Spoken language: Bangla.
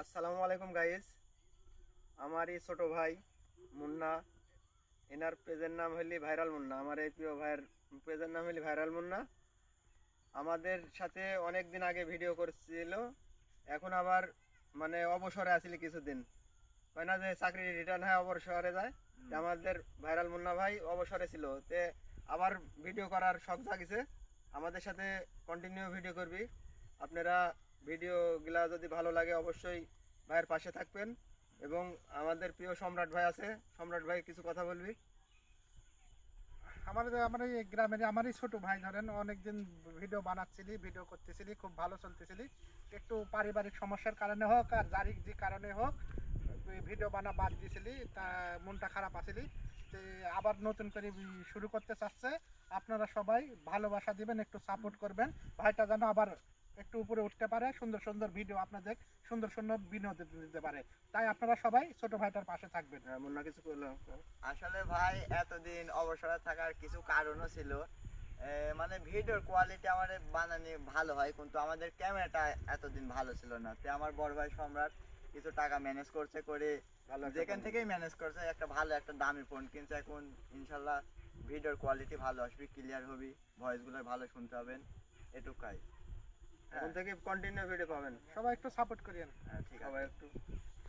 আসসালামু আলাইকুম গাইস। আমার এই ছোট ভাই মুন্না, এনার পেজের নাম হইলি ভাইরাল মুন্না। আমার এই প্রিয় ভাইয়ের পেজের নাম হইলি ভাইরাল মুন্না। আমাদের সাথে অনেক দিন আগে ভিডিও করছিল, এখন আবার মানে অবসরে আসিলি কিছুদিন। হয় না যে চাকরি রিটার্ন হয় অবসরে যায়, তে আমাদের ভাইরাল মুন্না ভাই অবসরে ছিল, তে আবার ভিডিও করার শখ জাগিছে। আমাদের সাথে কন্টিনিউ ভিডিও করবি। আপনারা ভিডিওগুলা যদি ভালো লাগে অবশ্যই ভাইয়ের পাশে থাকবেন। এবং আমাদের প্রিয় সম্রাট ভাই আছে, সম্রাট ভাই কিছু কথা বলবি। আমার এই গ্রামের আমারই ছোট ভাই, ধরেন অনেকদিন ভিডিও বানাচ্ছিলি, ভিডিও করতেছিলি, খুব ভালো চলতেছিলি। একটু পারিবারিক সমস্যার কারণে হোক আর যারিক যে কারণে হোক তুই ভিডিও বানা বাদ দিয়েছিলি, তা মনটা খারাপ আছিলি। তো আবার নতুন করে শুরু করতে চাচ্ছে। আপনারা সবাই ভালোবাসা দিবেন, একটু সাপোর্ট করবেন, ভাইটা যেন আবার একটু উপরে উঠতে পারে, সুন্দর সুন্দর ভিডিও আপনাদের সুন্দর সুন্দর বিনোদন দিতে পারে। তাই আপনারা সবাই ছোট ভাইটার পাশে থাকবেন। হ্যাঁ, মুন্না কিছু বললো। আসলে ভাই এতদিন অবসরে থাকার কিছু কারণও ছিল। মানে ভিডিওর কোয়ালিটি আমাদের বানানি ভালো হয়, কিন্তু আমাদের ক্যামেরাটা এতদিন ভালো ছিল না। তো আমার বড় ভাই সম্রাট কিছু টাকা ম্যানেজ করছে করে, ভালো একটা যেখান ফোন। থেকেই ম্যানেজ করছে একটা ভালো একটা দামি ফোন কিনছে। এখন ইনশাল্লাহ ভিডিওর কোয়ালিটি ভালো আসবে, ক্লিয়ার হবে, ভয়েসগুলো ভালো শুনতে হবেন, এটুকাই। এখন থেকে কন্টিনিউ ভিডিও পাবেন। সবাই একটু সাপোর্ট করিয়েন। হ্যাঁ, ঠিক আছে। সবাই একটু